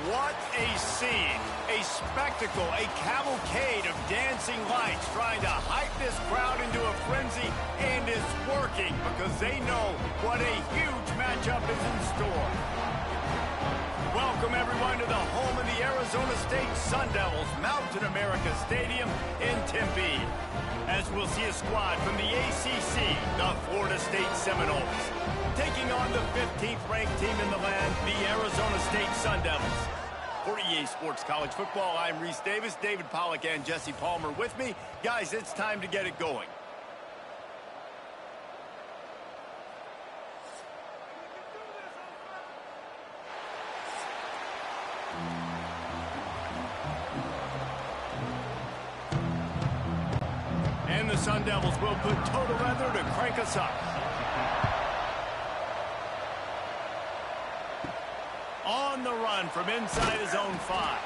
What a scene, a spectacle, a cavalcade of dancing lights trying to hype this crowd into a frenzy, and it's working because they know what a huge matchup is in store. Welcome everyone to the home of the Arizona State Sun Devils, Mountain America Stadium in Tempe, as we'll see a squad from the ACC, the Florida State Seminoles, taking on the 15th ranked team in the land, the Arizona State Sun Devils. For EA Sports College Football, I'm Reese Davis, David Pollack and Jesse Palmer with me. Guys, it's time to get it going. And the Sun Devils will put total weather to crank us up. On the run from inside his own 5.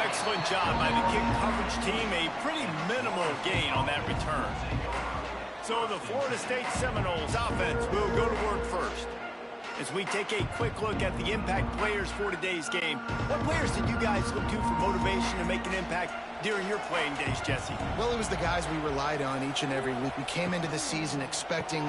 Excellent job by the kick coverage team. A pretty minimal gain on that return. So the Florida State Seminoles offense will go to work first. As we take a quick look at the impact players for today's game, what players did you guys look to for motivation to make an impact during your playing days, Jesse? Well, it was the guys we relied on each and every week. We came into the season expecting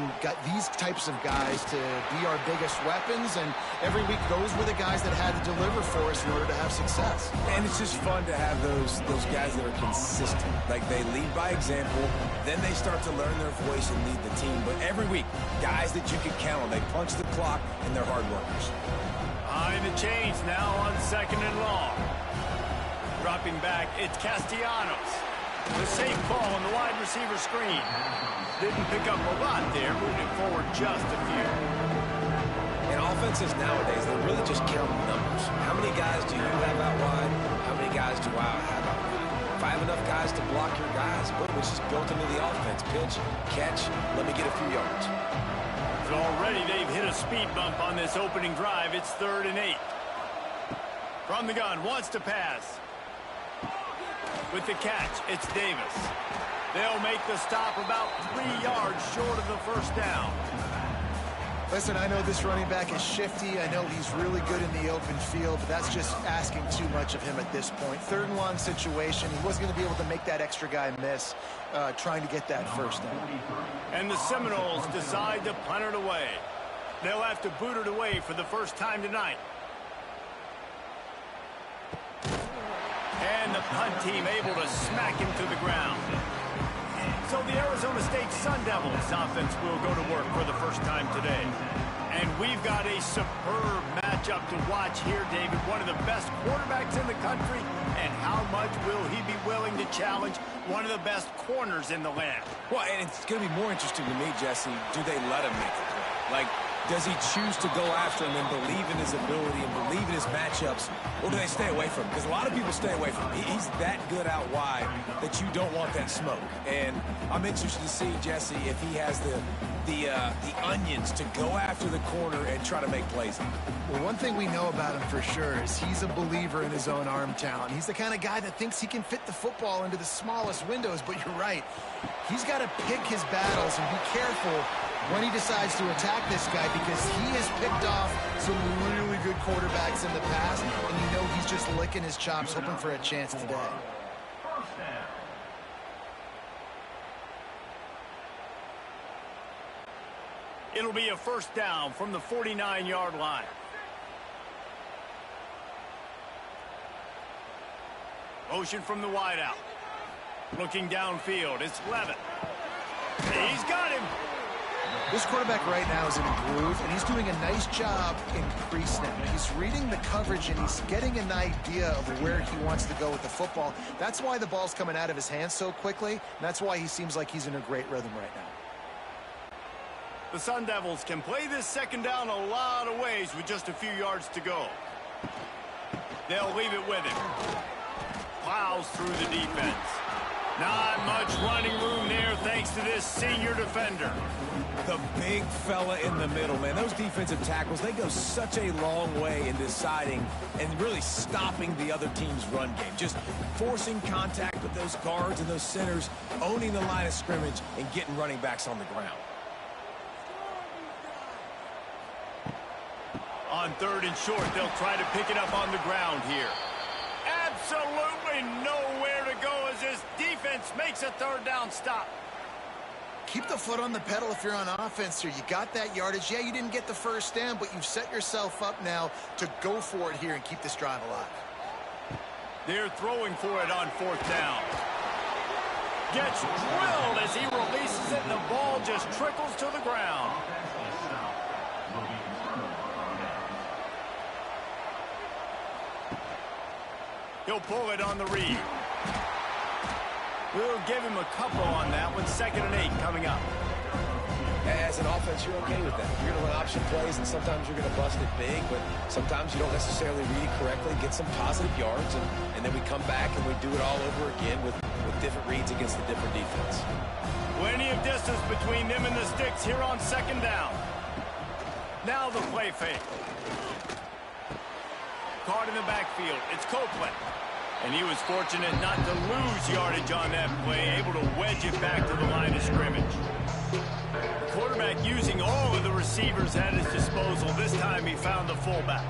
these types of guys to be our biggest weapons, and every week those were the guys that had to deliver for us in order to have success. And it's just fun to have those guys that are consistent. Like, they lead by example, then they start to learn their voice and lead the team. But every week, guys that you can count on, they punch the clock, and they're hard workers. Behind the chains now on 2nd and long. Dropping back, it's Castellanos. The safe ball on the wide receiver screen. Didn't pick up a lot there, moving forward just a few. In offenses nowadays, they really just count numbers. How many guys do you have out wide? How many guys do I have out wide? If I have enough guys to block your guys, boom, it's just built into the offense. Pitch, catch, let me get a few yards. So already they've hit a speed bump on this opening drive. It's 3rd and 8. From the gun, wants to pass. With the catch, it's Davis. They'll make the stop about 3 yards short of the first down. Listen, I know this running back is shifty. I know he's really good in the open field, but that's just asking too much of him at this point. 3rd and long situation. He wasn't going to be able to make that extra guy miss trying to get that first down. And the Seminoles decide to punt it away. They'll have to boot it away for the first time tonight. And the punt team able to smack him to the ground. So the Arizona State Sun Devils offense will go to work for the first time today. And we've got a superb matchup to watch here, David. One of the best quarterbacks in the country. And how much will he be willing to challenge one of the best corners in the land? Well, and it's going to be more interesting to me, Jesse, do they let him make the play? Like, does he choose to go after him and believe in his ability and believe in his matchups, or do they stay away from him? Because a lot of people stay away from him. He's that good out wide that you don't want that smoke. And I'm interested to see, Jesse, if he has the onions to go after the corner and try to make plays. Well, one thing we know about him for sure is he's a believer in his own arm talent. He's the kind of guy that thinks he can fit the football into the smallest windows, but you're right. He's got to pick his battles and be careful when he decides to attack this guy, because he has picked off some really good quarterbacks in the past, and you know he's just licking his chops, hoping for a chance today. It'll be a first down from the 49-yard line. Motion from the wideout. Looking downfield, it's Levitt. He's got him. This quarterback right now is in a groove, and he's doing a nice job in pre-snap. He's reading the coverage, and he's getting an idea of where he wants to go with the football. That's why the ball's coming out of his hands so quickly, and that's why he seems like he's in a great rhythm right now. The Sun Devils can play this second down a lot of ways with just a few yards to go. They'll leave it with him. Plows through the defense. Not much running room there thanks to this senior defender. The big fella in the middle, man. Those defensive tackles, they go such a long way in deciding and really stopping the other team's run game. Just forcing contact with those guards and those centers, owning the line of scrimmage, and getting running backs on the ground. On 3rd and short, they'll try to pick it up on the ground here. Absolutely nowhere to go as this defense makes a 3rd down stop. Keep the foot on the pedal if you're on offense here. You got that yardage. Yeah, you didn't get the 1st down, but you've set yourself up now to go for it here and keep this drive alive. They're throwing for it on 4th down. Gets drilled as he releases it, and the ball just trickles to the ground. He'll pull it on the read. We'll give him a couple on that one. 2nd and 8 coming up. As an offense, you're okay with that. You're going to run option plays, and sometimes you're going to bust it big, but sometimes you don't necessarily read it correctly, get some positive yards, and then we come back and we do it all over again with different reads against the different defense. Plenty of distance between them and the sticks here on 2nd down. Now the play fake. Caught in the backfield. It's Copeland. And he was fortunate not to lose yardage on that play, able to wedge it back to the line of scrimmage. The quarterback using all of the receivers at his disposal. This time he found the fullback.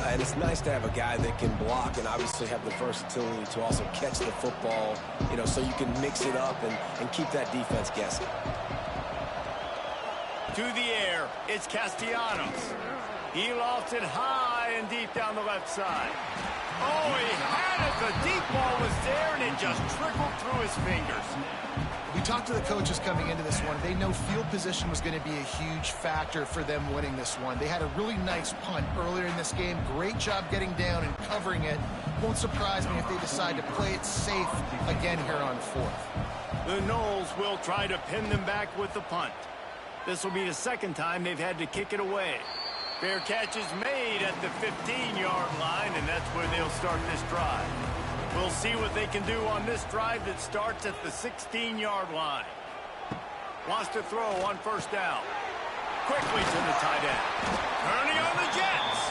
And it's nice to have a guy that can block and obviously have the versatility to also catch the football, you know, so you can mix it up and keep that defense guessing. To the air, it's Castellanos. He lofts it high and deep down the left side. Oh, he had it. The deep ball was there, and it just trickled through his fingers. We talked to the coaches coming into this one. They know field position was going to be a huge factor for them winning this one. They had a really nice punt earlier in this game. Great job getting down and covering it. Won't surprise me if they decide to play it safe again here on 4th. The Noles will try to pin them back with the punt. This will be the 2nd time they've had to kick it away. Fair catch is made at the 15-yard line, and that's where they'll start this drive. We'll see what they can do on this drive that starts at the 16-yard line. Wants to throw on 1st down. Quickly to the tight end. Turning on the Jets.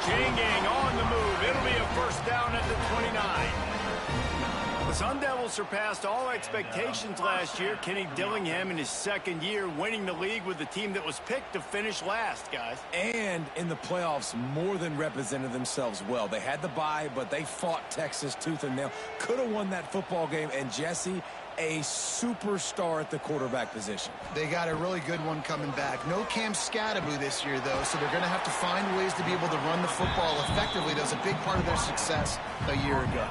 Chain gang on the move. It'll be a 1st down at the 29. The Sun Devils surpassed all expectations last year. Kenny Dillingham in his 2nd year winning the league with the team that was picked to finish last, guys. And in the playoffs, more than represented themselves well. They had the bye, but they fought Texas tooth and nail. Could have won that football game, and Jesse, a superstar at the quarterback position. They got a really good one coming back. No Cam Scattaboo this year, though, so they're going to have to find ways to be able to run the football effectively. That was a big part of their success a year ago.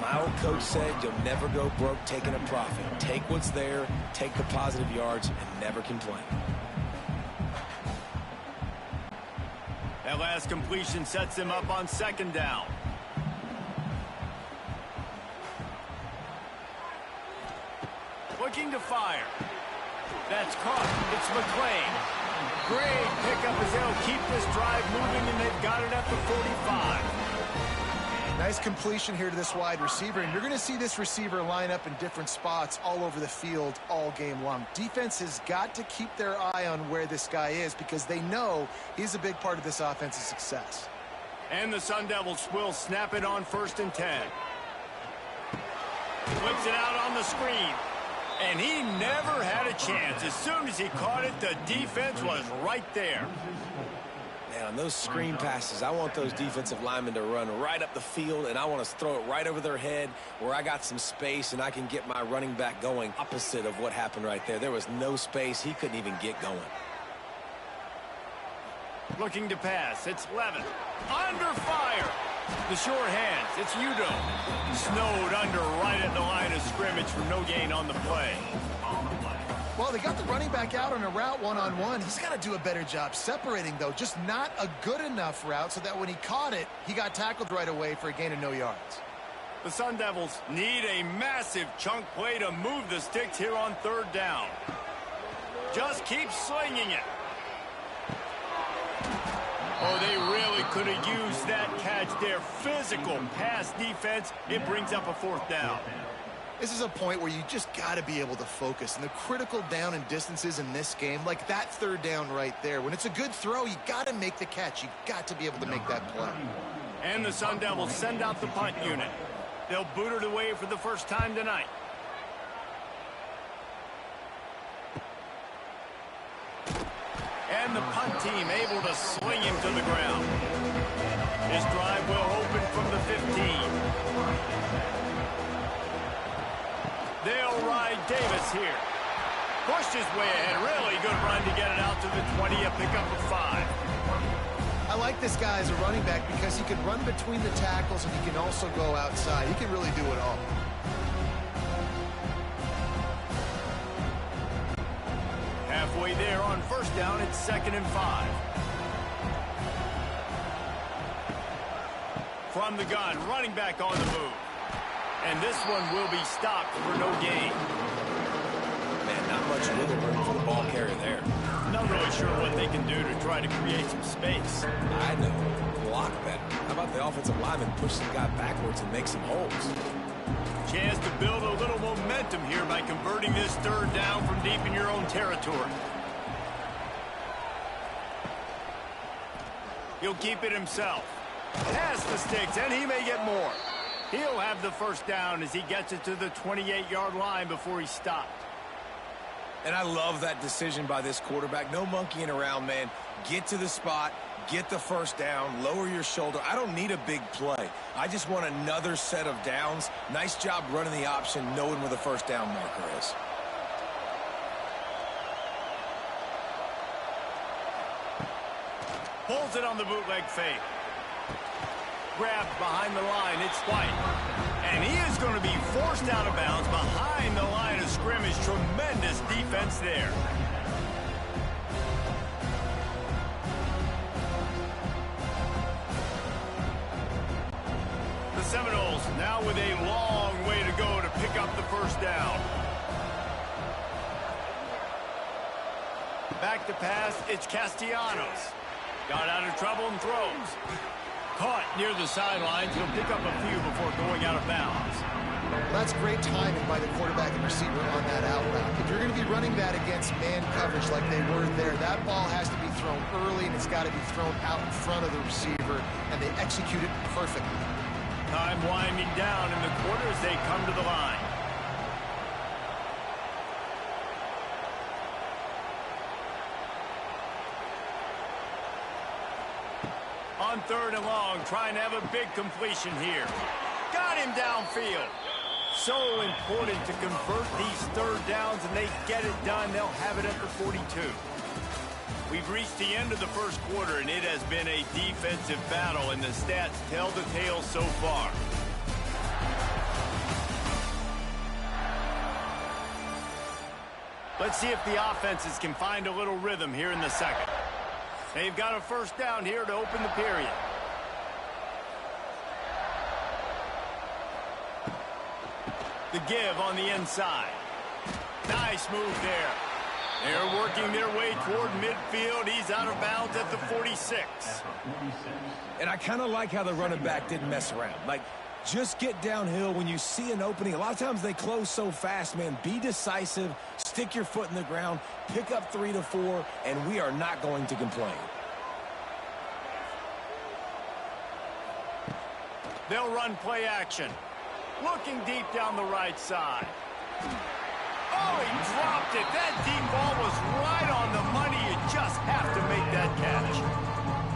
My old coach said you'll never go broke taking a profit. Take what's there, take the positive yards, and never complain. That last completion sets them up on 2nd down. Looking to fire. That's caught. It's McClain. Great pickup as they'll keep this drive moving, and they've got it at the 45. Nice completion here to this wide receiver, and you're going to see this receiver line up in different spots all over the field all game long. Defense has got to keep their eye on where this guy is because they know he's a big part of this offense's success. And the Sun Devils will snap it on 1st and 10. Flips it out on the screen. And he never had a chance. As soon as he caught it, the defense was right there. Man, on those screen passes, I want those defensive linemen to run right up the field, and I want to throw it right over their head where I got some space and I can get my running back going opposite of what happened right there. There was no space. He couldn't even get going. Looking to pass. It's Levin. Under fire. The sure hands. It's Udo. Snowed under right at the line of scrimmage for no gain on the play. Well, they got the running back out on a route one-on-one. He's got to do a better job separating, though. Just not a good enough route so that when he caught it, he got tackled right away for a gain of no yards. The Sun Devils need a massive chunk play to move the sticks here on 3rd down. Just keep slinging it. Oh, they really could have used that catch there. Physical pass defense. It brings up a 4th down. This is a point where you just got to be able to focus. And the critical down and distances in this game, like that 3rd down right there, when it's a good throw, you got to make the catch. You got to be able to make that play. And the Sun Devils send out the punt unit. They'll boot it away for the first time tonight. And the punt team able to sling him to the ground. His drive will open from the 15. They'll ride Davis here. Pushed his way ahead. Really good run to get it out to the 20, a pickup of 5. I like this guy as a running back because he can run between the tackles and he can also go outside. He can really do it all. Halfway there on first down, it's 2nd and 5. From the gun, running back on the move. And this one will be stopped for no gain. Man, not much wiggle room for the ball carrier there. Not really sure what they can do to try to create some space. I know. Block better. How about the offensive lineman push some guy backwards and make some holes? Chance to build a little momentum here by converting this 3rd down from deep in your own territory. He'll keep it himself. Pass the sticks, and he may get more. He'll have the first down as he gets it to the 28-yard line before he's stopped. And I love that decision by this quarterback. No monkeying around, man. Get to the spot, get the first down, lower your shoulder. I don't need a big play. I just want another set of downs. Nice job running the option, knowing where the first down marker is. Pulls it on the bootleg fake. Grabbed behind the line, it's White. And he is going to be forced out of bounds behind the line of scrimmage. Tremendous defense there. The Seminoles now with a long way to go to pick up the first down. Back to pass, it's Castellanos. Got out of trouble and throws. Caught near the sidelines. He'll pick up a few before going out of bounds. Well, that's great timing by the quarterback and receiver on that out route. If you're going to be running that against man coverage like they were there, that ball has to be thrown early, and it's got to be thrown out in front of the receiver, and they execute it perfectly. Time winding down in the quarter as they come to the line. On 3rd and long, trying to have a big completion here. Got him downfield. So important to convert these 3rd downs, and they get it done. They'll have it at the 42. We've reached the end of the first quarter, and it has been a defensive battle, and the stats tell the tale so far. Let's see if the offenses can find a little rhythm here in the second. They've got a first down here to open the period. The give on the inside. Nice move there. They're working their way toward midfield. He's out of bounds at the 46. And I kind of like how the running back didn't mess around. Like, just get downhill when you see an opening. A lot of times they close so fast, man. Be decisive, stick your foot in the ground, pick up 3 to 4, and we are not going to complain. They'll run play action. Looking deep down the right side. Oh, he dropped it. That deep ball was right on the money. You just have to make that catch.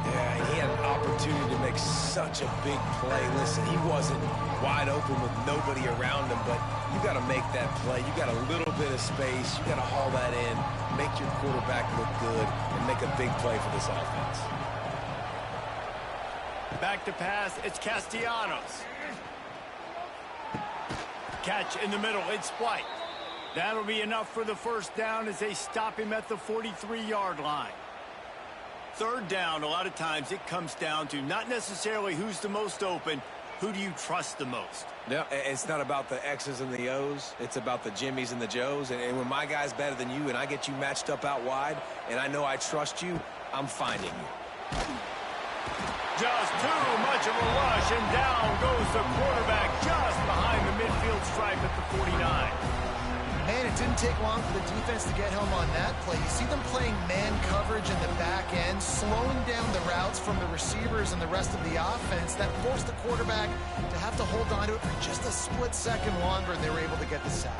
Yeah, he had an opportunity to make such a big play. Listen, he wasn't wide open with nobody around him, but you got to make that play. You got a little bit of space. You got to haul that in, make your quarterback look good, and make a big play for this offense. Back to pass, it's Castellanos. Catch in the middle, it's White. That'll be enough for the first down as they stop him at the 43-yard line. 3rd down, a lot of times it comes down to not necessarily who's the most open, who do you trust the most? No, it's not about the X's and the O's. It's about the Jimmys and the Joes. And when my guy's better than you and I get you matched up out wide and I know I trust you, I'm finding you. Just too much of a rush, and down goes the quarterback just behind the midfield stripe at the 49. Man, it didn't take long for the defense to get home on that play. You see them playing man coverage in the back end, slowing down the routes from the receivers and the rest of the offense. That forced the quarterback to have to hold on to it for just a split second longer, and they were able to get the sack.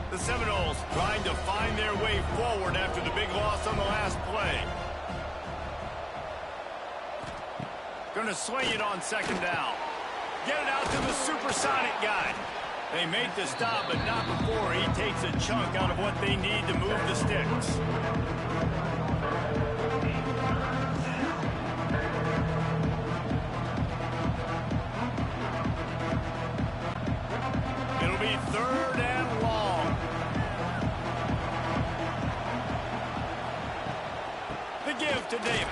The Seminoles trying to find their way forward after the big loss on the last play. Going to swing it on second down. Get it out to the supersonic guy. They make the stop, but not before he takes a chunk out of what they need to move the sticks. It'll be third and long. The give to Davis.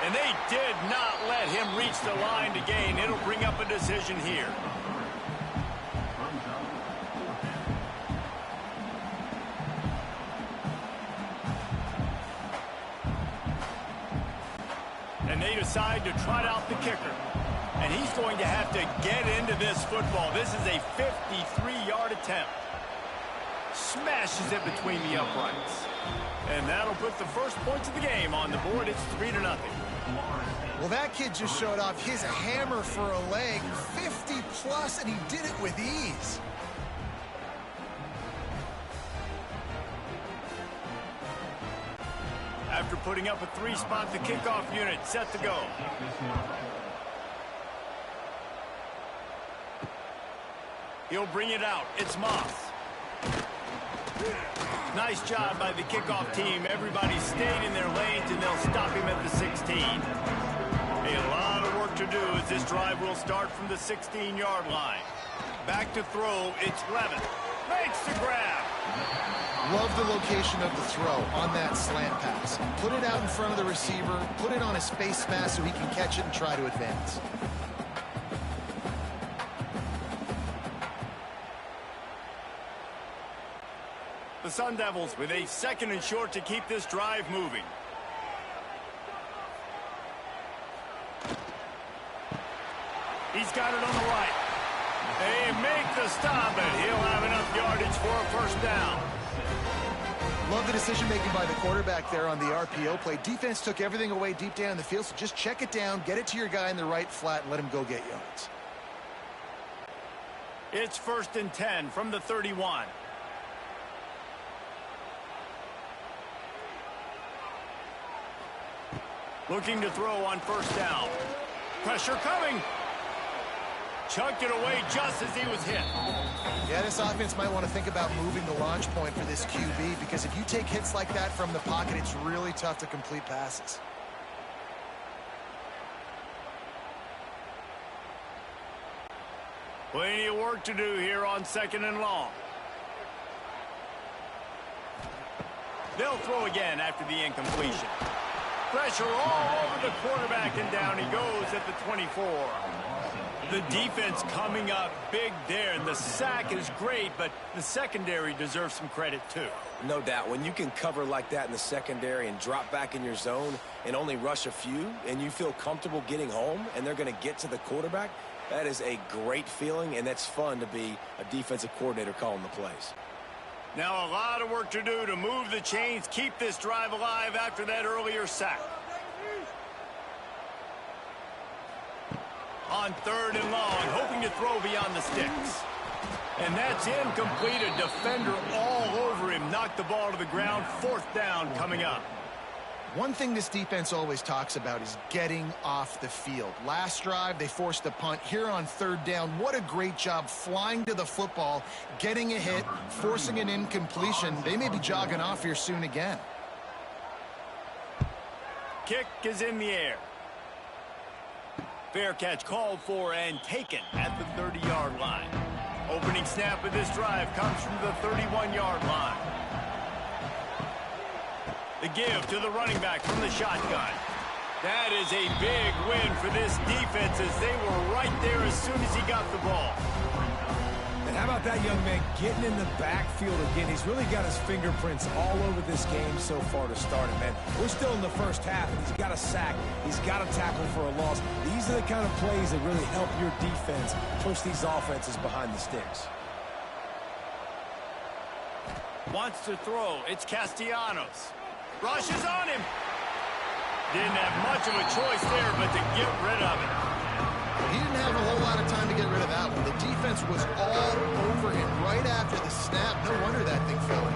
And they did not let him reach the line to gain. It'll bring up a decision here. And they decide to trot out the kicker. And he's going to have to get into this football. This is a 53-yard attempt. Smashes it between the uprights. And that'll put the first points of the game on the board. It's 3-0. Well, that kid just showed off his hammer for a leg, 50-plus, and he did it with ease. After putting up a 3-spot, the kickoff unit set to go. He'll bring it out. It's Moss. Nice job by the kickoff team. Everybody stayed in their lanes, and they'll stop him at the 16. A lot of work to do as this drive will start from the 16-yard line. Back to throw. It's Levin. Makes the grab. Love the location of the throw on that slant pass. Put it out in front of the receiver, put it on a space pass so he can catch it and try to advance. The Sun Devils with a 2nd and short to keep this drive moving. He's got it on the right. They make the stop, and he'll have enough yardage for a first down. Love the decision-making by the quarterback there on the RPO play. Defense took everything away deep down the field, so just check it down, get it to your guy in the right flat, and let him go get yards. It's 1st and 10 from the 31. Looking to throw on first down. Pressure coming. Chucked it away just as he was hit. Yeah, this offense might want to think about moving the launch point for this QB, because if you take hits like that from the pocket, it's really tough to complete passes. Plenty of work to do here on 2nd and long. They'll throw again after the incompletion. Pressure all over the quarterback, and down he goes at the 24. The defense coming up big there, and the sack is great, but the secondary deserves some credit too. No doubt. When you can cover like that in the secondary and drop back in your zone and only rush a few, and you feel comfortable getting home and they're going to get to the quarterback, that is a great feeling, and that's fun to be a defensive coordinator calling the plays. Now a lot of work to do to move the chains, keep this drive alive after that earlier sack. On 3rd and long, hoping to throw beyond the sticks. And that's incomplete. A defender all over him. Knocked the ball to the ground. 4th down coming up. One thing this defense always talks about is getting off the field. Last drive, they forced a punt. Here on 3rd down, what a great job flying to the football, getting a hit, forcing an incompletion. They may be jogging off here soon again. Kick is in the air. Fair catch called for and taken at the 30-yard line. Opening snap of this drive comes from the 31-yard line. The give to the running back from the shotgun. That is a big win for this defense, as they were right there as soon as he got the ball. And how about that young man getting in the backfield again? He's really got his fingerprints all over this game so far to start it, man. We're still in the first half, and he's got a sack. He's got a tackle for a loss. These are the kind of plays that really help your defense push these offenses behind the sticks. Wants to throw. It's Castellanos. Rushes on him. Didn't have much of a choice there, but to get rid of it. He didn't have a whole lot of time to get rid of that one. The defense was all over him right after the snap. No wonder that thing fell in.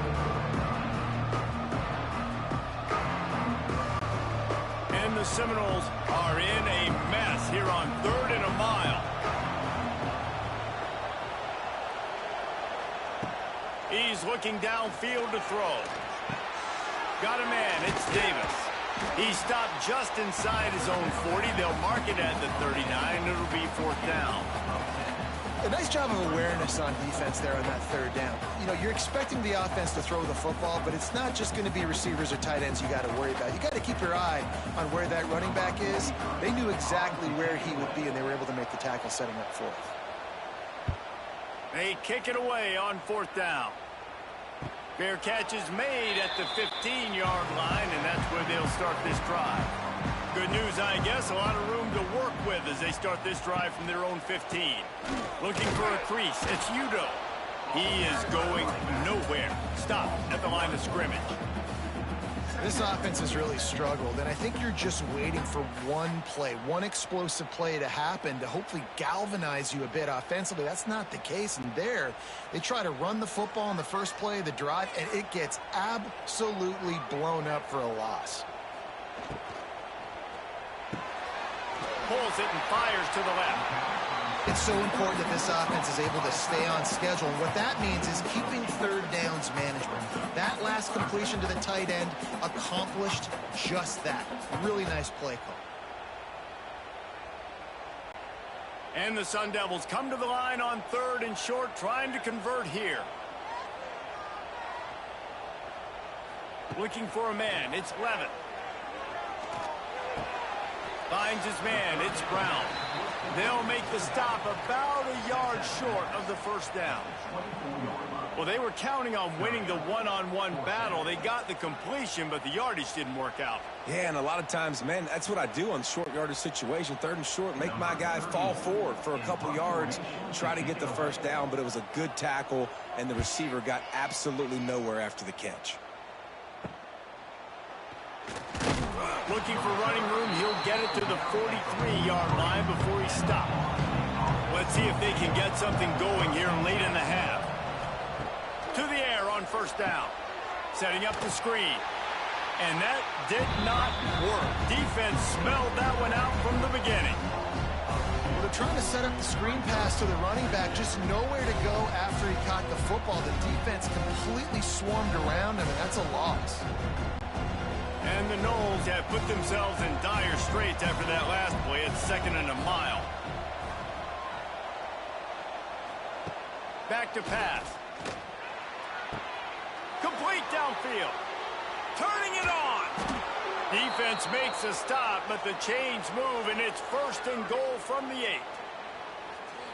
And the Seminoles are in a mess here on 3rd and a mile. He's looking downfield to throw. Got a man. It's Davis. He stopped just inside his own 40. They'll mark it at the 39. It'll be 4th down. A nice job of awareness on defense there on that 3rd down. You know, you're expecting the offense to throw the football, but it's not just going to be receivers or tight ends you got to worry about. You got to keep your eye on where that running back is. They knew exactly where he would be, and they were able to make the tackle setting up 4th. They kick it away on 4th down. Fair catch is made at the 15-yard line, and that's where they'll start this drive. Good news, I guess, a lot of room to work with as they start this drive from their own 15. Looking for a crease, it's Udoh. He is going nowhere. Stop at the line of scrimmage. This offense has really struggled, and I think you're just waiting for one play, one explosive play to happen to hopefully galvanize you a bit offensively. That's not the case, and there they try to run the football on the first play of the drive, and it gets absolutely blown up for a loss. Pulls it and fires to the left. It's so important that this offense is able to stay on schedule. And what that means is keeping 3rd downs management. That last completion to the tight end accomplished just that. Really nice play call. And the Sun Devils come to the line on 3rd and short, trying to convert here. Looking for a man. It's Levitt. Finds his man. It's Brown. They'll make the stop about a yard short of the 1st down. Well, they were counting on winning the one-on-one battle. They got the completion, but the yardage didn't work out. Yeah, and a lot of times, man, that's what I do on short yardage situation. 3rd and short, make my guy fall forward for a couple yards, try to get the 1st down, but it was a good tackle, and the receiver got absolutely nowhere after the catch. Looking for running room, he'll get it to the 43-yard line before he stopped. Let's see if they can get something going here late in the half. To the air on 1st down. Setting up the screen. And that did not work. Defense smelled that one out from the beginning. Well, they're trying to set up the screen pass to the running back, just nowhere to go after he caught the football. The defense completely swarmed around him, and that's a loss. And the Noles have put themselves in dire straits after that last play. It's 2nd and a mile. Back to pass. Complete downfield. Turning it on. Defense makes a stop, but the chains move, and it's 1st and goal from the 8.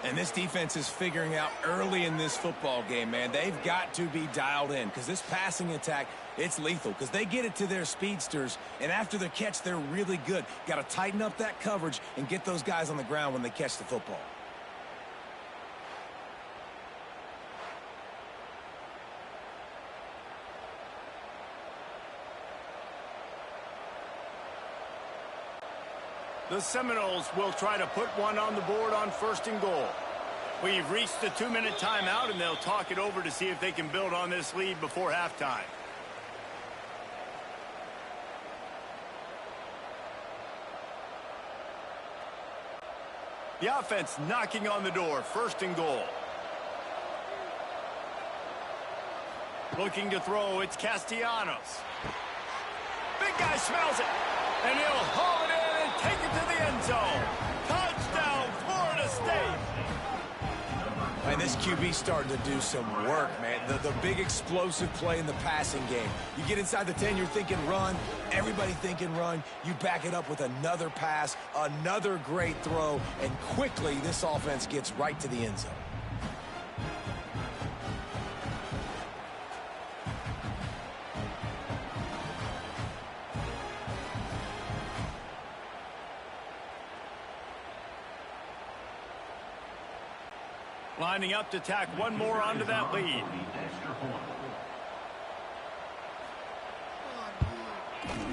And this defense is figuring out early in this football game, man. They've got to be dialed in because this passing attack, it's lethal because they get it to their speedsters, and after the catch, they're really good. Got to tighten up that coverage and get those guys on the ground when they catch the football. The Seminoles will try to put one on the board on 1st and goal. We've reached the 2-minute timeout, and they'll talk it over to see if they can build on this lead before halftime. The offense knocking on the door, 1st and goal. Looking to throw, it's Castellanos. Big guy smells it, and he'll haul it in and take it to the end zone. Touchdown, Florida State. And this QB starting to do some work, man. The big explosive play in the passing game. You get inside the 10, you're thinking run. Everybody thinking run. You back it up with another pass, another great throw, and quickly this offense gets right to the end zone. Lining up to tack one more onto that lead.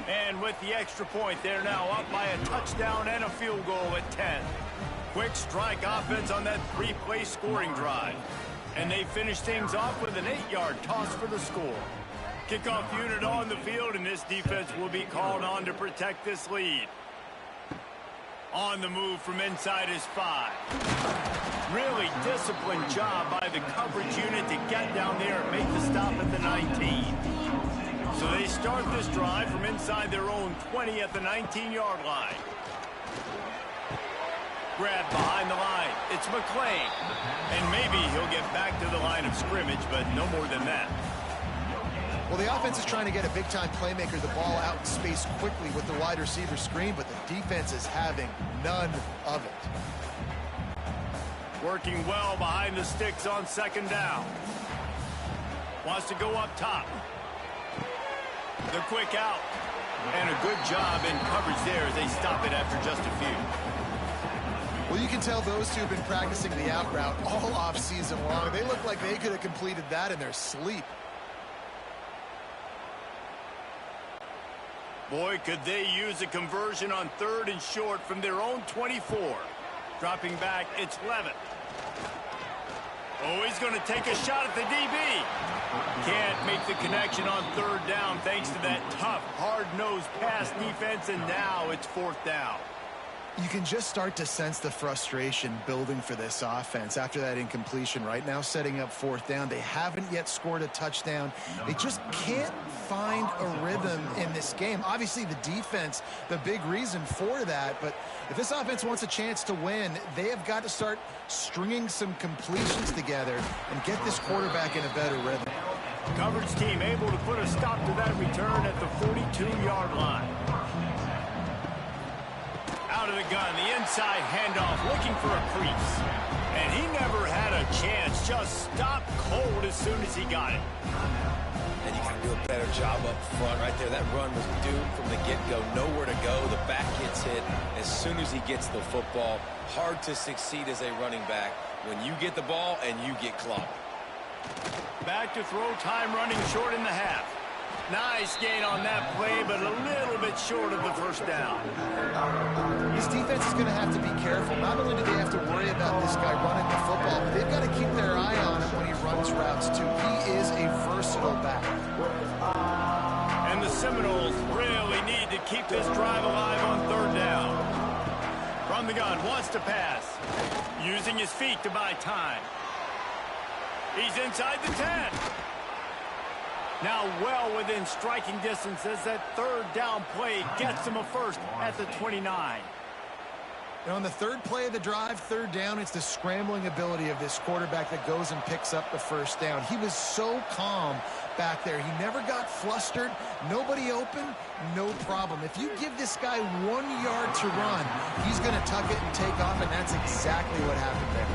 And with the extra point, they're now up by a touchdown and a field goal at 10. Quick strike offense on that three-play scoring drive. And they finish things off with an 8-yard toss for the score. Kickoff unit on the field, and this defense will be called on to protect this lead. On the move from inside his 5. Really disciplined job by the coverage unit to get down there and make the stop at the 19. So they start this drive from inside their own 20 at the 19-yard line. Grab behind the line. It's McClain. And maybe he'll get back to the line of scrimmage, but no more than that. Well, the offense is trying to get a big-time playmaker the ball out in space quickly with the wide receiver screen, but the defense is having none of it. Working well behind the sticks on second down. Wants to go up top. The quick out. And a good job in coverage there as they stop it after just a few. Well, you can tell those two have been practicing the out route all off-season long. They look like they could have completed that in their sleep. Boy, could they use a conversion on 3rd and short from their own 24. Dropping back, it's Levitt. Oh, he's going to take a shot at the DB. Can't make the connection on 3rd down thanks to that tough, hard-nosed pass defense, and now it's 4th down. You can just start to sense the frustration building for this offense after that incompletion. Right now, setting up 4th down. They haven't yet scored a touchdown. They just can't find a rhythm in this game. Obviously, the defense, the big reason for that. But if this offense wants a chance to win, they have got to start stringing some completions together and get this quarterback in a better rhythm. Coverage team able to put a stop to that return at the 42-yard line. Out of the gun, the inside handoff, looking for a crease. And he never had a chance, just stopped cold as soon as he got it. And you got to do a better job up front right there. That run was doomed from the get-go. Nowhere to go. The back gets hit as soon as he gets the football. Hard to succeed as a running back when you get the ball and you get clobbered. Back to throw, time running short in the half. Nice gain on that play, but a little bit short of the 1st down. This defense is going to have to be careful. Not only do they have to worry about this guy running the football, but they've got to keep their eye on him when he runs routes, too. He is a versatile back. And the Seminoles really need to keep this drive alive on 3rd down. From the gun, wants to pass. Using his feet to buy time. He's inside the 10. Now well within striking distance as that 3rd down play gets him a first at the 29. And on the 3rd play of the drive, 3rd down, it's the scrambling ability of this quarterback that goes and picks up the 1st down. He was so calm back there. He never got flustered. Nobody open, no problem. If you give this guy 1 yard to run, he's going to tuck it and take off, and that's exactly what happened there.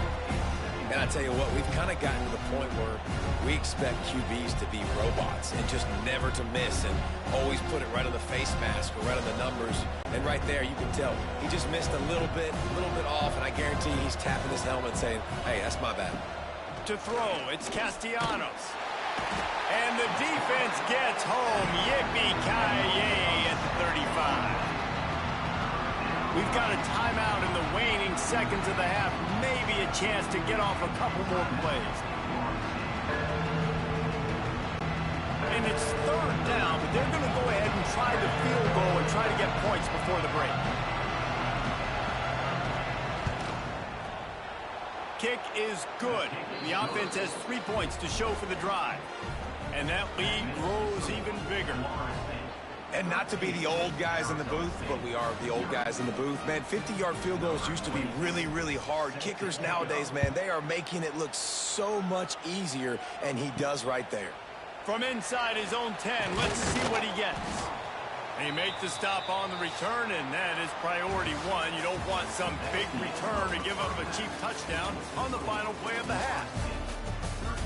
And I tell you what, we've kind of gotten to the point where we expect QBs to be robots and just never to miss and always put it right on the face mask or right on the numbers. And right there, you can tell he just missed a little bit off, and I guarantee he's tapping his helmet saying, hey, that's my bad. To throw, it's Castellanos. And the defense gets home. Yippee-ki-yay at the 35. We've got a timeout in the waning seconds of the half. Maybe a chance to get off a couple more plays. And it's 3rd down, but they're going to go ahead and try the field goal and try to get points before the break. Kick is good. The offense has 3 points to show for the drive. And that lead grows even bigger. And not to be the old guys in the booth, but we are the old guys in the booth. Man, 50-yard field goals used to be really, really hard. Kickers nowadays, man, they are making it look so much easier, and he does right there. From inside his own 10, let's see what he gets. They make the stop on the return, and that is priority 1. You don't want some big return to give up a cheap touchdown on the final play of the half.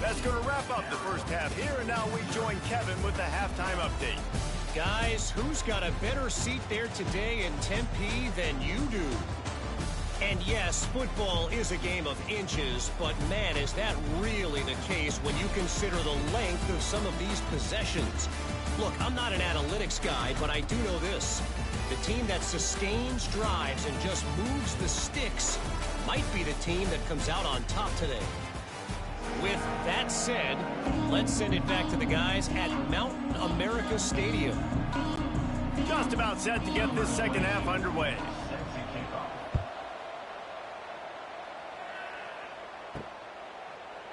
That's going to wrap up the first half here, and now we join Kevin with the halftime update. Guys, who's got a better seat there today in Tempe than you do? And yes, football is a game of inches, but man, is that really the case when you consider the length of some of these possessions. Look, I'm not an analytics guy, but I do know this. The team that sustains drives and just moves the sticks might be the team that comes out on top today. With that said, let's send it back to the guys at Mountain America Stadium. Just about set to get this second half underway.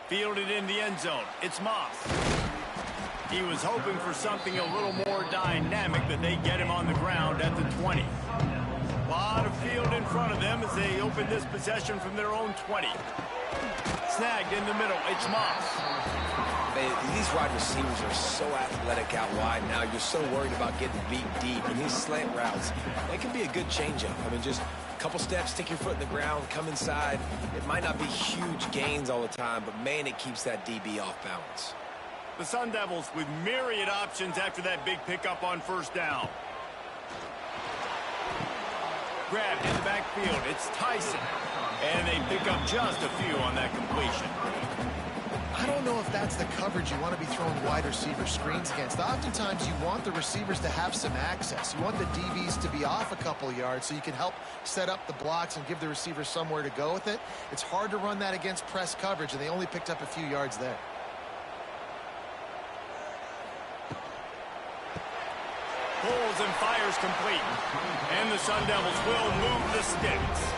Fielded in the end zone. It's Moss. He was hoping for something a little more dynamic, but they get him on the ground at the 20. A lot of field in front of them as they open this possession from their own 20. Snagged in the middle. It's Moss. These wide receivers are so athletic out wide now. You're so worried about getting beat deep. And these slant routes, they can be a good changeup. I mean, just a couple steps, stick your foot in the ground, come inside. It might not be huge gains all the time, but, man, it keeps that DB off balance. The Sun Devils with myriad options after that big pickup on first down. Grabbed in the backfield. It's Tyson. And they pick up just a few on that completion. I don't know if that's the coverage you want to be throwing wide receiver screens against. Oftentimes, you want the receivers to have some access. You want the DBs to be off a couple yards so you can help set up the blocks and give the receivers somewhere to go with it. It's hard to run that against press coverage, and they only picked up a few yards there. Pulls and fires complete. And the Sun Devils will move the sticks.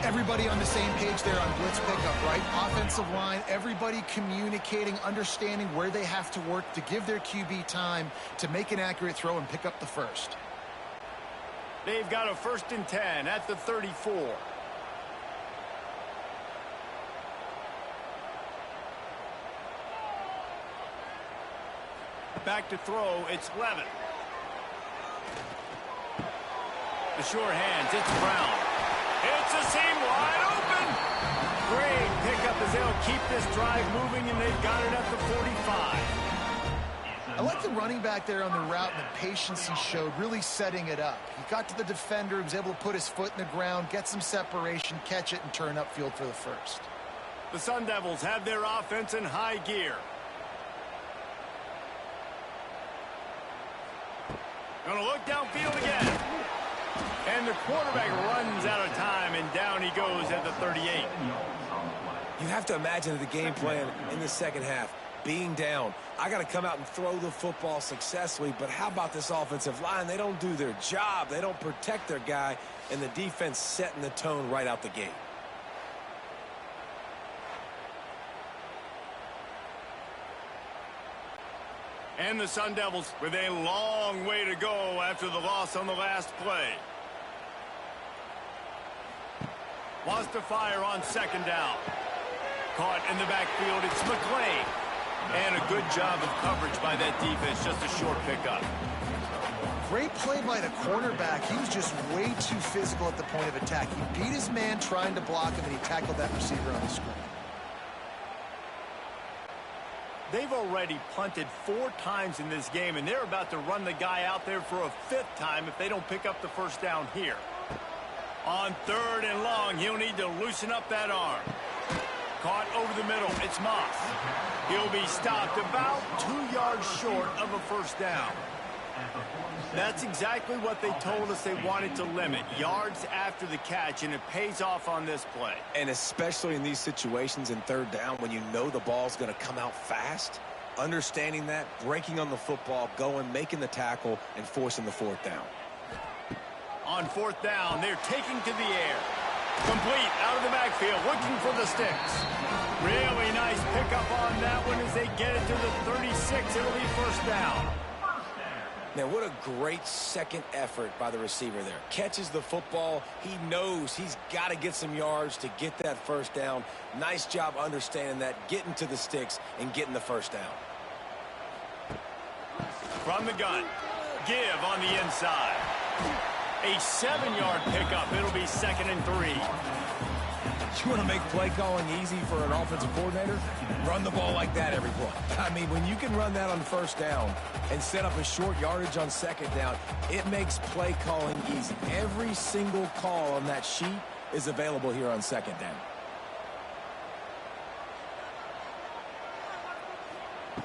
Everybody on the same page there on blitz pickup, right? Offensive line, everybody communicating, understanding where they have to work to give their QB time to make an accurate throw and pick up the first. They've got a 1st and 10 at the 34. Back to throw, it's Levin. The sure hands, it's Brown. It's a seam wide open. Great pickup as they'll keep this drive moving, and they've got it at the 45. I like the running back there on the route and the patience he showed, really setting it up. He got to the defender, he was able to put his foot in the ground, get some separation, catch it, and turn upfield for the first. The Sun Devils have their offense in high gear. Gonna look downfield again. And the quarterback runs out of time, and down he goes at the 38. You have to imagine the game plan in the second half. Being down, I got to come out and throw the football successfully, but how about this offensive line? They don't do their job. They don't protect their guy, and the defense setting the tone right out the gate. And the Sun Devils with a long way to go after the loss on the last play. Wants to fire on second down. Caught in the backfield, it's McClain. And a good job of coverage by that defense, just a short pickup. Great play by the cornerback. He was just way too physical at the point of attack. He beat his man trying to block him, and he tackled that receiver on the screen. They've already punted 4 times in this game, and they're about to run the guy out there for a 5th time if they don't pick up the first down here. On 3rd and long, he'll need to loosen up that arm. Caught over the middle. It's Moss. He'll be stopped about 2 yards short of a first down. That's exactly what they told us they wanted to limit. Yards after the catch, and it pays off on this play. And especially in these situations in 3rd down when you know the ball's going to come out fast, understanding that, breaking on the football, going, making the tackle, and forcing the 4th down. On 4th down, they're taking to the air. Complete out of the backfield, looking for the sticks. Really nice pickup on that one as they get it to the 36. It'll be first down. Now, what a great second effort by the receiver there. Catches the football. He knows he's got to get some yards to get that first down. Nice job understanding that, getting to the sticks, and getting the first down. From the gun, give on the inside. A 7-yard pickup. It'll be 2nd and 3. You want to make play calling easy for an offensive coordinator? Run the ball like that every play. I mean, when you can run that on first down and set up a short yardage on second down, it makes play calling easy. Every single call on that sheet is available here on second down.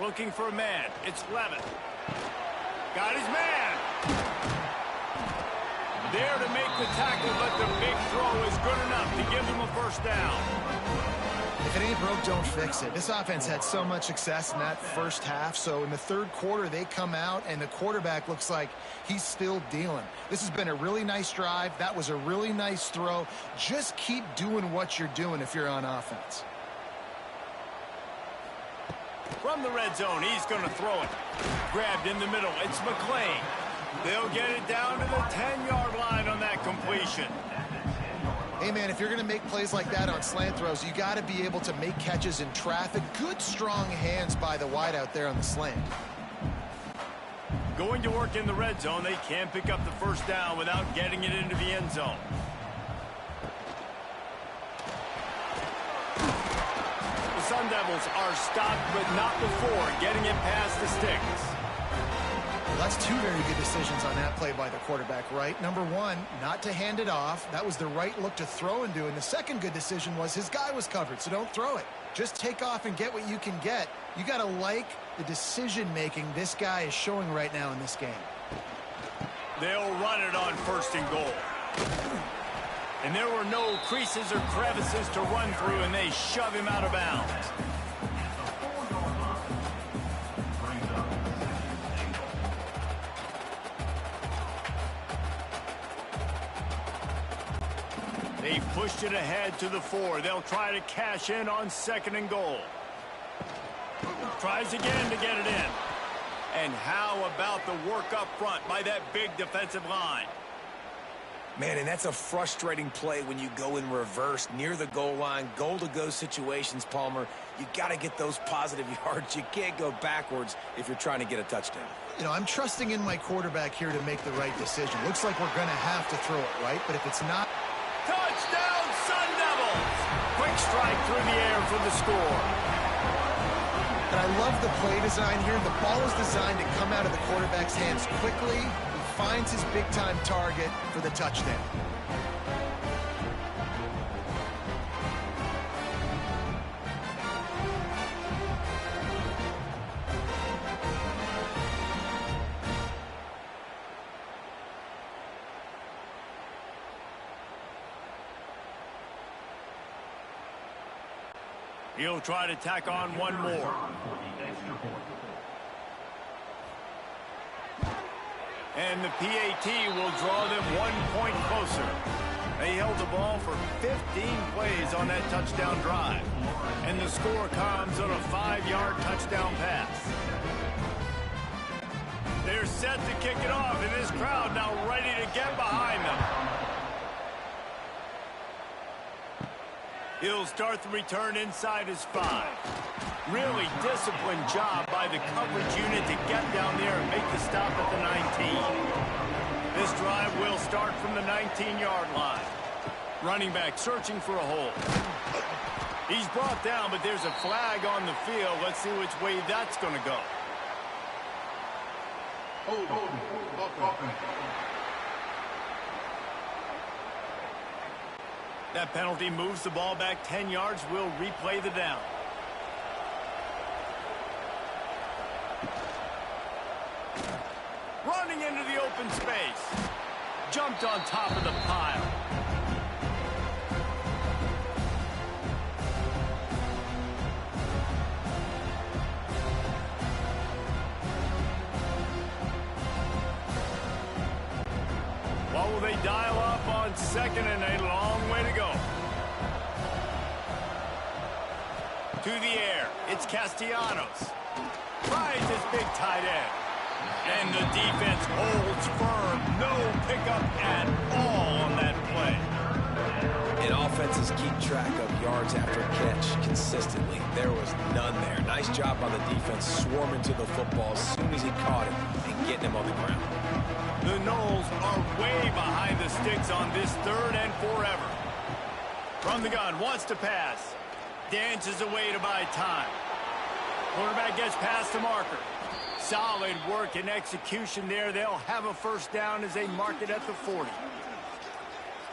Looking for a man. It's Levin. Got his man. There to make the tackle, but the big throw is good enough to give them a first down. If it ain't broke, don't fix it. This offense had so much success in that first half, so in the third quarter they come out and the quarterback looks like he's still dealing. This has been a really nice drive. That was a really nice throw. Just keep doing what you're doing if you're on offense. From the red zone, he's going to throw it. Grabbed in the middle. It's McClain. They'll get it down to the 10-yard line on that completion. Hey, man, if you're going to make plays like that on slant throws, you got to be able to make catches in traffic. Good, strong hands by the wide out there on the slant. Going to work in the red zone, they can't pick up the first down without getting it into the end zone. The Sun Devils are stopped, but not before getting it past the sticks. Well, that's two very good decisions on that play by the quarterback, right? Number one, not to hand it off. That was the right look to throw into. And the second good decision was his guy was covered, so don't throw it. Just take off and get what you can get. You got to like the decision-making this guy is showing right now in this game. They'll run it on first and goal. And there were no creases or crevices to run through, and they shove him out of bounds. They pushed it ahead to the 4. They'll try to cash in on second and goal. Tries again to get it in. And how about the work up front by that big defensive line? Man, and that's a frustrating play when you go in reverse near the goal line, goal-to-go situations, Palmer. You got to get those positive yards. You can't go backwards if you're trying to get a touchdown. You know, I'm trusting in my quarterback here to make the right decision. Looks like we're going to have to throw it, right? But if it's not... Touchdown, Sun Devils! Quick strike through the air for the score. And I love the play design here. The ball is designed to come out of the quarterback's hands quickly. He finds his big-time target for the touchdown. He'll try to tack on one more. And the PAT will draw them 1 point closer. They held the ball for 15 plays on that touchdown drive. And the score comes on a 5-yard touchdown pass. They're set to kick it off, and this crowd now ready to get behind them. He'll start the return inside his 5. Really disciplined job by the coverage unit to get down there and make the stop at the 19. This drive will start from the 19-yard line. Running back searching for a hole. He's brought down, but there's a flag on the field. Let's see which way that's going to go. That penalty moves the ball back 10 yards. We'll replay the down. Running into the open space. Jumped on top of the pile. What will they dial up on second and a long way to go? To the air, it's Castellanos. Tries his big tight end. And the defense holds firm. No pickup at all on that play. And offenses keep track of yards after catch consistently. There was none there. Nice job by the defense swarming to the football as soon as he caught it and getting him on the ground. The Noles are way behind the sticks on this 3rd and forever. From the gun, wants to pass. Dances away to buy time. Quarterback gets past the marker. Solid work and execution there. They'll have a first down as they mark it at the 40.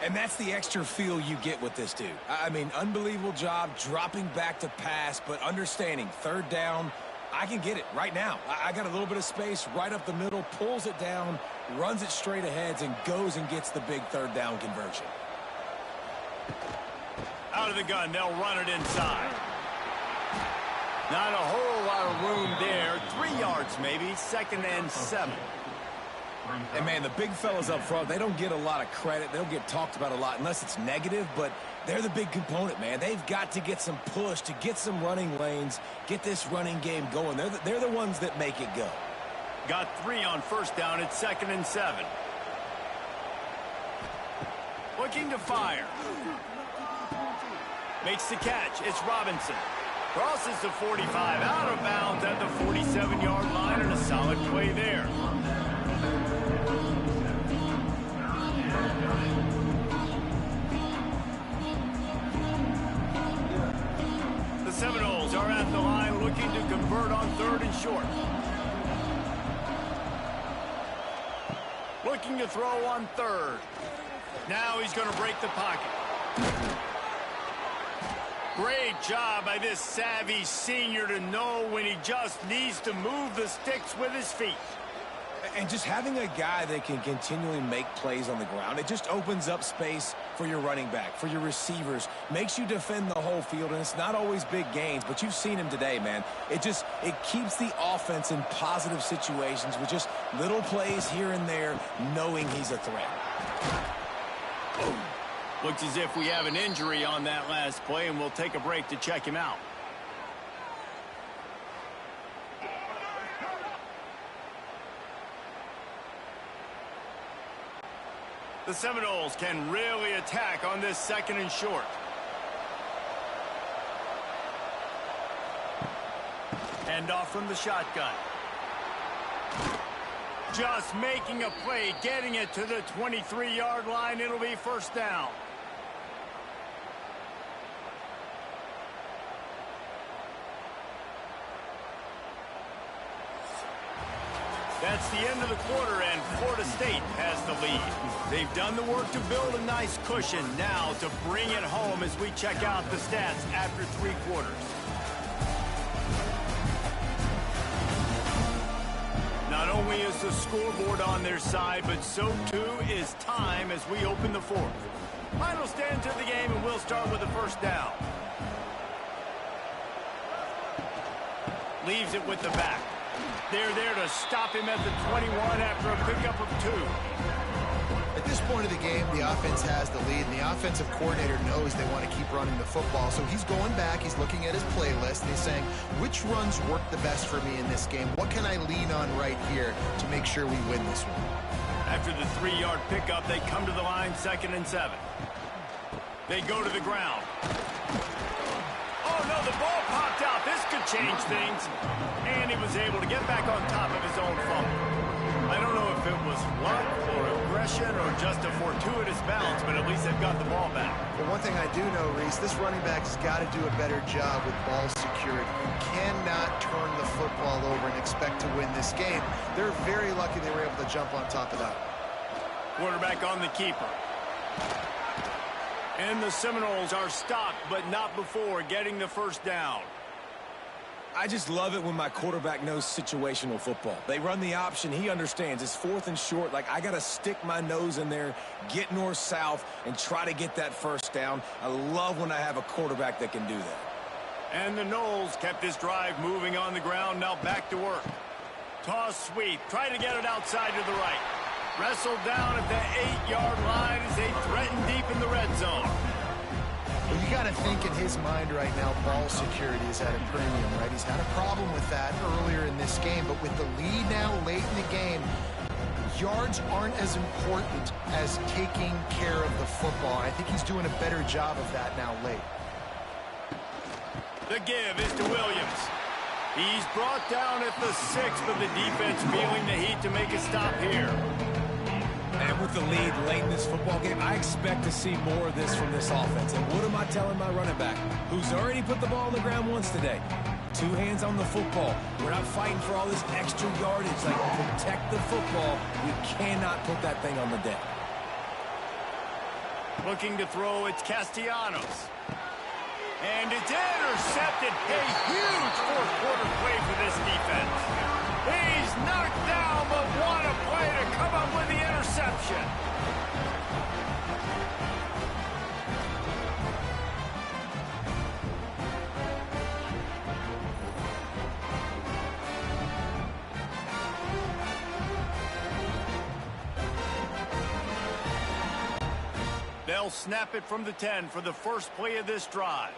And that's the extra feel you get with this dude. I mean, unbelievable job dropping back to pass, but understanding 3rd down, I can get it right now. I got a little bit of space right up the middle, pulls it down, runs it straight ahead, and goes and gets the big third down conversion. Out of the gun, they'll run it inside. Not a whole lot of room there. 3 yards maybe, 2nd and 7. And, man, the big fellas up front, they don't get a lot of credit. They don't get talked about a lot unless it's negative, but they're the big component, man. They've got to get some push, to get some running lanes, get this running game going. They're the ones that make it go. Got 3 on 1st down at 2nd and 7. Looking to fire. Makes the catch. It's Robinson. Crosses the 45, out of bounds at the 47-yard line, and a solid play there. The Seminoles are at the line looking to convert on 3rd and short. Looking to throw on 3rd. Now he's going to break the pocket. Great job by this savvy senior to know when he just needs to move the sticks with his feet. And just having a guy that can continually make plays on the ground, it just opens up space for your running back, for your receivers, makes you defend the whole field, and it's not always big gains, but you've seen him today, man. It keeps the offense in positive situations with just little plays here and there, knowing he's a threat. Looks as if we have an injury on that last play, and we'll take a break to check him out. The Seminoles can really attack on this 2nd and short. Hand off from the shotgun. Just making a play, getting it to the 23-yard line. It'll be 1st down. That's the end of the quarter, and Florida State has the lead. They've done the work to build a nice cushion. Now to bring it home as we check out the stats after 3 quarters. Not only is the scoreboard on their side, but so too is time as we open the 4th. Final stand to the game, and we'll start with the 1st down. Leaves it with the back. They're there to stop him at the 21 after a pickup of 2. At this point of the game, the offense has the lead, and the offensive coordinator knows they want to keep running the football. So he's going back, he's looking at his playlist, and he's saying, which runs work the best for me in this game? What can I lean on right here to make sure we win this one? After the 3-yard pickup, they come to the line, 2nd and 7. They go to the ground. Oh, no, the ball popped out. This could change things. And he was able to get back on top of his own fumble. I don't know if it was luck or aggression or just a fortuitous bounce, but at least they've got the ball back. Well, one thing I do know, Reese, this running back has got to do a better job with ball security. You cannot turn the football over and expect to win this game. They're very lucky they were able to jump on top of that. Quarterback on the keeper. And the Seminoles are stopped, but not before getting the 1st down. I just love it when my quarterback knows situational football. They run the option. He understands. It's 4th and short. Like, I got to stick my nose in there, get north-south, and try to get that 1st down. I love when I have a quarterback that can do that. And the Noles kept this drive moving on the ground. Now back to work. Toss sweep. Try to get it outside to the right. Wrestled down at the 8-yard line as they threaten deep in the red zone. Well, you got to think in his mind right now, ball security is at a premium, right? He's had a problem with that earlier in this game, but with the lead now late in the game, yards aren't as important as taking care of the football. I think he's doing a better job of that now late. The give is to Williams. He's brought down at the 6, but the defense feeling the heat to make a stop here. And with the lead late in this football game, I expect to see more of this from this offense. And what am I telling my running back, who's already put the ball on the ground once today? 2 hands on the football. We're not fighting for all this extra yardage. Like, protect the football. You cannot put that thing on the deck. Looking to throw, it's Castellanos. And it's intercepted. A huge fourth quarter play for this defense. He's knocked down, but what a play to come up with the interception. They'll snap it from the 10 for the first play of this drive.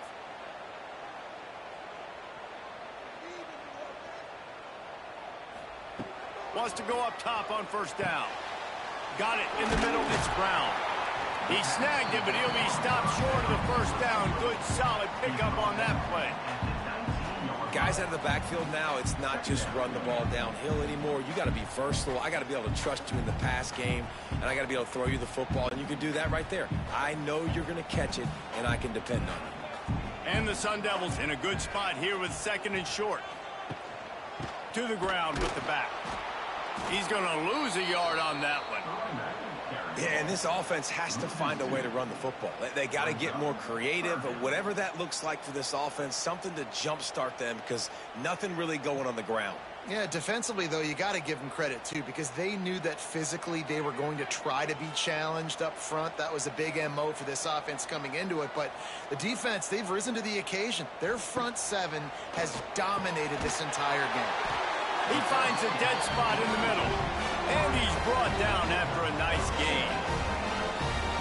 Wants to go up top on first down. Got it in the middle. It's Brown. He snagged it, but he'll be stopped short of the first down. Good, solid pickup on that play. Guys out of the backfield now, it's not just run the ball downhill anymore. You got to be versatile. I got to be able to trust you in the pass game, and I got to be able to throw you the football, and you can do that right there. I know you're going to catch it, and I can depend on you. And the Sun Devils in a good spot here with second and short. To the ground with the back. He's going to lose a yard on that one. Yeah, and this offense has to find a way to run the football. They got to get more creative, but whatever that looks like for this offense, something to jumpstart them because nothing really going on the ground. Yeah, defensively, though, you got to give them credit, too, because they knew that physically they were going to try to be challenged up front. That was a big MO for this offense coming into it. But the defense, they've risen to the occasion. Their front seven has dominated this entire game. He finds a dead spot in the middle. And he's brought down after a nice gain.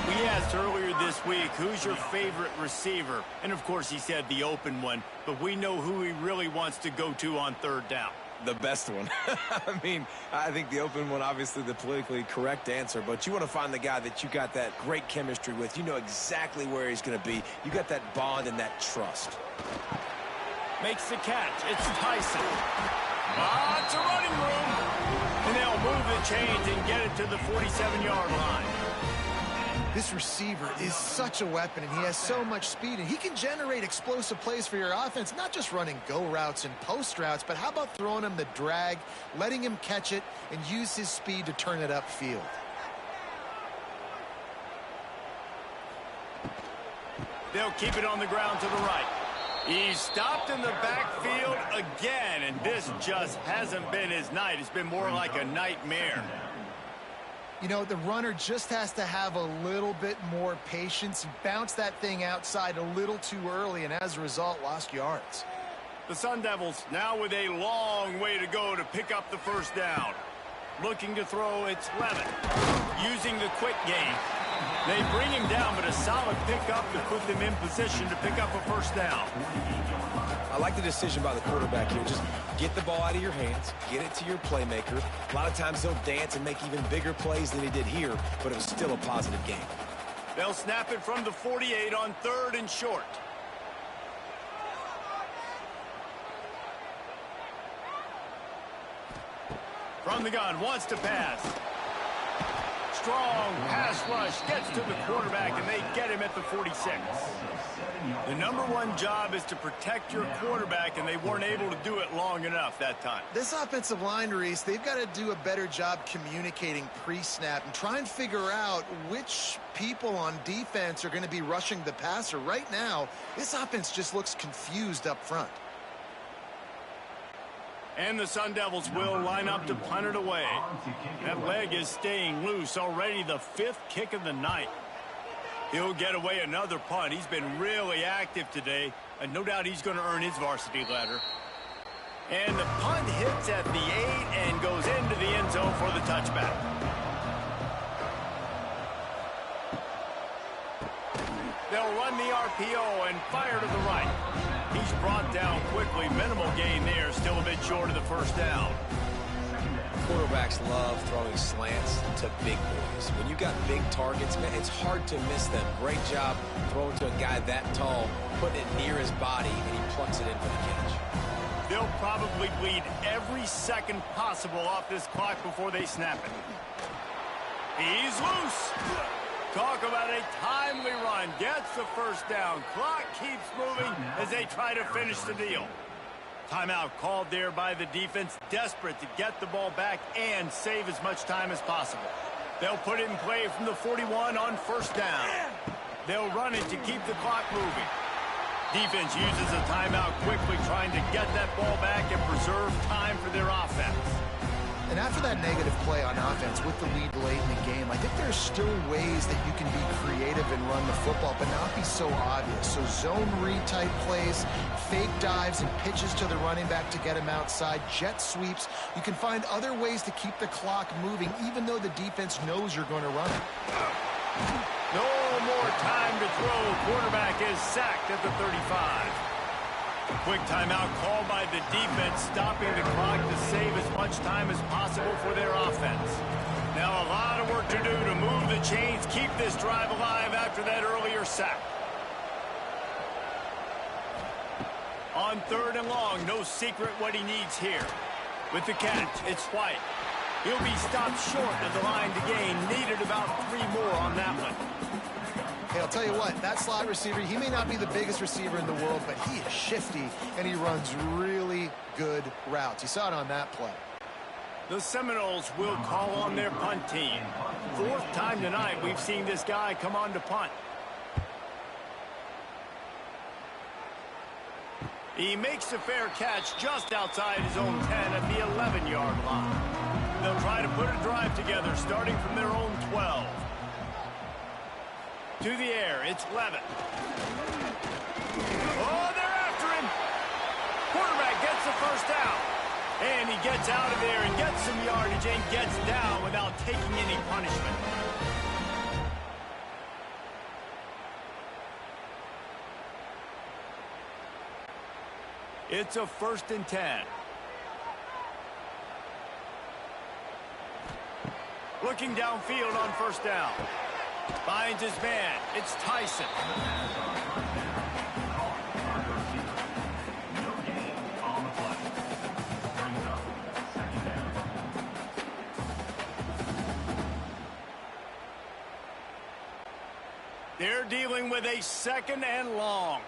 We asked earlier this week, who's your favorite receiver? And, of course, he said the open one. But we know who he really wants to go to on third down. The best one. I mean, I think the open one, obviously the politically correct answer, but you want to find the guy that you got that great chemistry with. You know exactly where he's going to be. You got that bond and that trust. Makes the catch. It's Tyson. Lots of running room. And they'll move the chains and get it to the 47-yard line. This receiver is such a weapon, and he has so much speed, and he can generate explosive plays for your offense, not just running go routes and post routes, but how about throwing him the drag, letting him catch it, and use his speed to turn it upfield. They'll keep it on the ground to the right. He's stopped in the backfield again, and this just hasn't been his night. It's been more like a nightmare. You know, the runner just has to have a little bit more patience. Bounce that thing outside a little too early, and as a result, lost yards. The Sun Devils now with a long way to go to pick up the first down. Looking to throw, it's Levin. Using the quick game. They bring him down, but a solid pickup to put them in position to pick up a first down. I like the decision by the quarterback here. Just get the ball out of your hands, get it to your playmaker. A lot of times they'll dance and make even bigger plays than he did here, but it was still a positive game. They'll snap it from the 48 on third and short. From the gun, wants to pass. Strong pass rush, gets to the quarterback, and they get him at the 46. The number one job is to protect your quarterback, and they weren't able to do it long enough that time. This offensive line, Reese, they've got to do a better job communicating pre-snap and try and figure out which people on defense are going to be rushing the passer. Right now, this offense just looks confused up front. And the Sun Devils will line up to punt it away. That leg is staying loose. Already the fifth kick of the night. He'll get away another punt. He's been really active today, and no doubt he's going to earn his varsity ladder. And the punt hits at the 8 and goes into the end zone for the touchback. They'll run the RPO and fire to the right. He's brought down quickly. Minimal gain there. Still a bit short of the first down. Quarterbacks love throwing slants to big boys. When you got big targets, man, it's hard to miss them. Great job throwing to a guy that tall, putting it near his body, and he plucks it in for the catch. They'll probably bleed every second possible off this clock before they snap it. He's loose. Talk about a timely run. Gets the first down. Clock keeps moving as they try to finish the deal. Timeout called there by the defense, desperate to get the ball back and save as much time as possible. They'll put it in play from the 41 on first down. They'll run it to keep the clock moving. Defense uses a timeout quickly, trying to get that ball back and preserve time for their offense. And after that negative play on offense with the lead late in the game, I think there's still ways that you can be creative and run the football, but not be so obvious. So zone read type plays, fake dives and pitches to the running back to get him outside, jet sweeps. You can find other ways to keep the clock moving, even though the defense knows you're going to run it. No more time to throw. Quarterback is sacked at the 35. Quick timeout called by the defense, stopping the clock to save as much time as possible for their offense. Now a lot of work to do to move the chains, keep this drive alive after that earlier sack. On 3rd and long, no secret what he needs here. With the catch, it's White. He'll be stopped short of the line to gain. Needed about 3 more on that one. Hey, I'll tell you what, that slot receiver, he may not be the biggest receiver in the world, but he is shifty, and he runs really good routes. You saw it on that play. The Seminoles will call on their punt team. 4th time tonight we've seen this guy come on to punt. He makes a fair catch just outside his own 10 at the 11-yard line. They'll try to put a drive together starting from their own 12. To the air, it's Levitt. Oh, they're after him. Quarterback gets the first down. And he gets out of there and gets some yardage and gets down without taking any punishment. It's a 1st and 10. Looking downfield on 1st down. Finds his man. It's Tyson. They're dealing with a 2nd and long.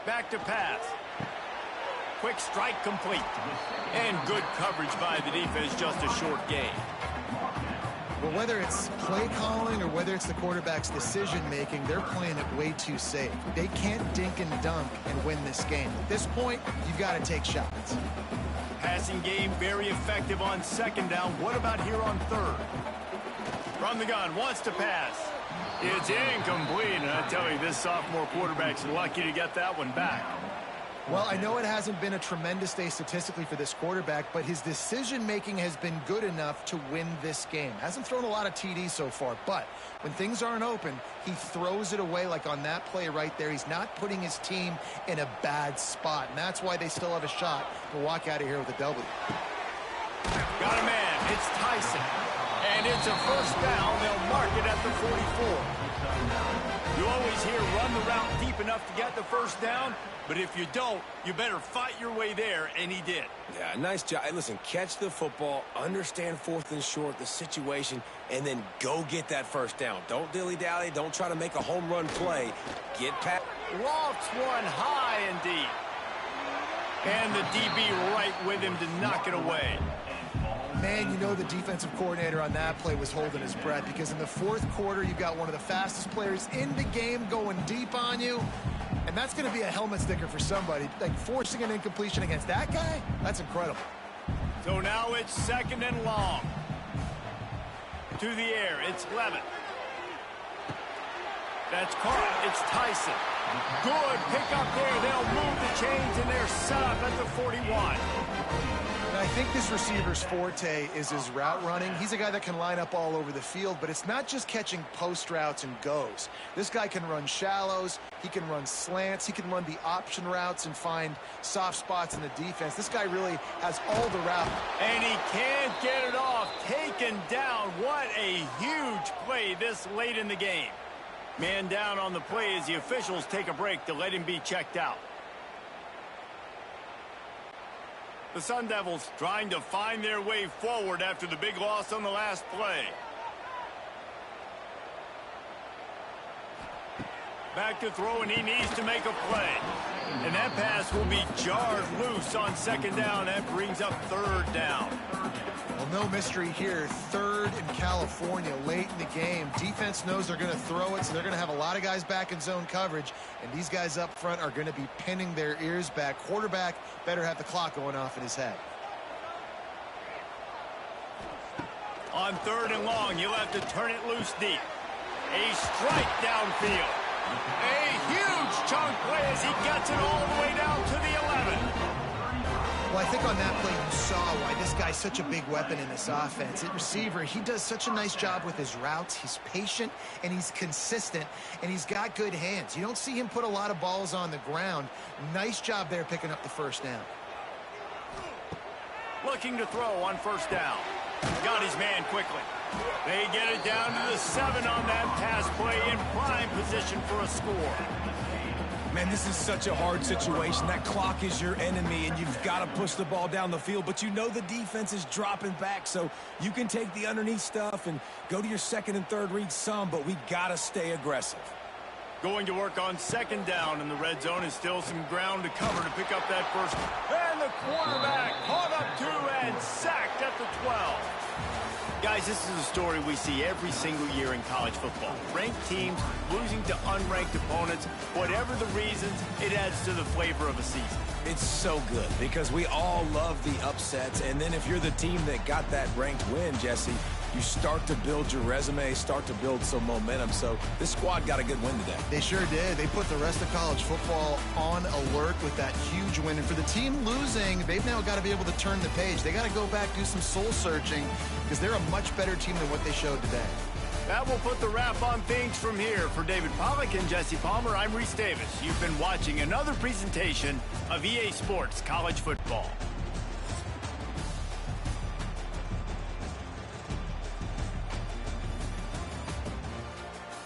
Back to pass. Quick strike complete. And good coverage by the defense, just a short gain. Well, whether it's play calling or whether it's the quarterback's decision-making, they're playing it way too safe. They can't dink and dunk and win this game. At this point, you've got to take shots. Passing game very effective on 2nd down. What about here on 3rd? From the gun, wants to pass. It's incomplete, and I tell you, this sophomore quarterback's lucky to get that one back. Well, I know it hasn't been a tremendous day statistically for this quarterback, but his decision-making has been good enough to win this game. Hasn't thrown a lot of TDs so far, but when things aren't open, he throws it away like on that play right there. He's not putting his team in a bad spot, and that's why they still have a shot to walk out of here with a W. Got a man. It's Tyson. And it's a 1st down. They'll mark it at the 44. You always hear run the route deep enough to get the 1st down, but if you don't, you better fight your way there, and he did. Yeah, nice job. Hey, listen, catch the football, understand 4th and short, the situation, and then go get that 1st down. Don't dilly-dally. Don't try to make a home run play. Get past. Lofts one high and deep. And the DB right with him to knock it away. Man, you know the defensive coordinator on that play was holding his breath because in the 4th quarter, you've got one of the fastest players in the game going deep on you, and that's going to be a helmet sticker for somebody. Like, forcing an incompletion against that guy, that's incredible. So now it's 2nd and long. To the air, it's Levitt. That's caught. It's Tyson. Good pick up there. They'll move the chains, and they're set up at the 41. And I think this receiver's forte is his route running. He's a guy that can line up all over the field, but it's not just catching post routes and goes. This guy can run shallows, he can run slants, he can run the option routes and find soft spots in the defense. This guy really has all the route. And he can't get it off. Taken down. What a huge play this late in the game. Man down on the play as the officials take a break to let him be checked out. The Sun Devils trying to find their way forward after the big loss on the last play. Back to throw, and he needs to make a play. And that pass will be jarred loose on 2nd down. That brings up 3rd down. Well, no no mystery here. Third in California late in the game. Defense knows they're going to throw it, so they're going to have a lot of guys back in zone coverage, and these guys up front are going to be pinning their ears back. Quarterback better have the clock going off in his head. On 3rd and long, you'll have to turn it loose deep. A strike downfield. A huge chunk play as he gets it all the way down to the 11. Well, I think on that play you saw why this guy's such a big weapon in this offense. At receiver, he does such a nice job with his routes. He's patient, and he's consistent, and he's got good hands. You don't see him put a lot of balls on the ground. Nice job there picking up the first down. Looking to throw on 1st down. Got his man quickly. They get it down to the 7 on that pass play in prime position for a score. Man, this is such a hard situation. That clock is your enemy, and you've got to push the ball down the field, but you know the defense is dropping back, so you can take the underneath stuff and go to your 2nd and 3rd read some, but we got to stay aggressive. Going to work on 2nd down in the red zone, and still some ground to cover to pick up that first. And the quarterback caught up to and sacked at the 12. Guys, this is a story we see every single year in college football. Ranked teams losing to unranked opponents. Whatever the reasons, it adds to the flavor of a season. It's so good because we all love the upsets, and then if you're the team that got that ranked win, Jesse, you start to build your resume, start to build some momentum. So this squad got a good win today. They sure did. They put the rest of college football on alert with that huge win. And for the team losing, they've now got to be able to turn the page. They got to go back, do some soul searching, because they're a much better team than what they showed today. That will put the wrap on things from here. For David Pollack and Jesse Palmer, I'm Reese Davis. You've been watching another presentation of EA Sports College Football.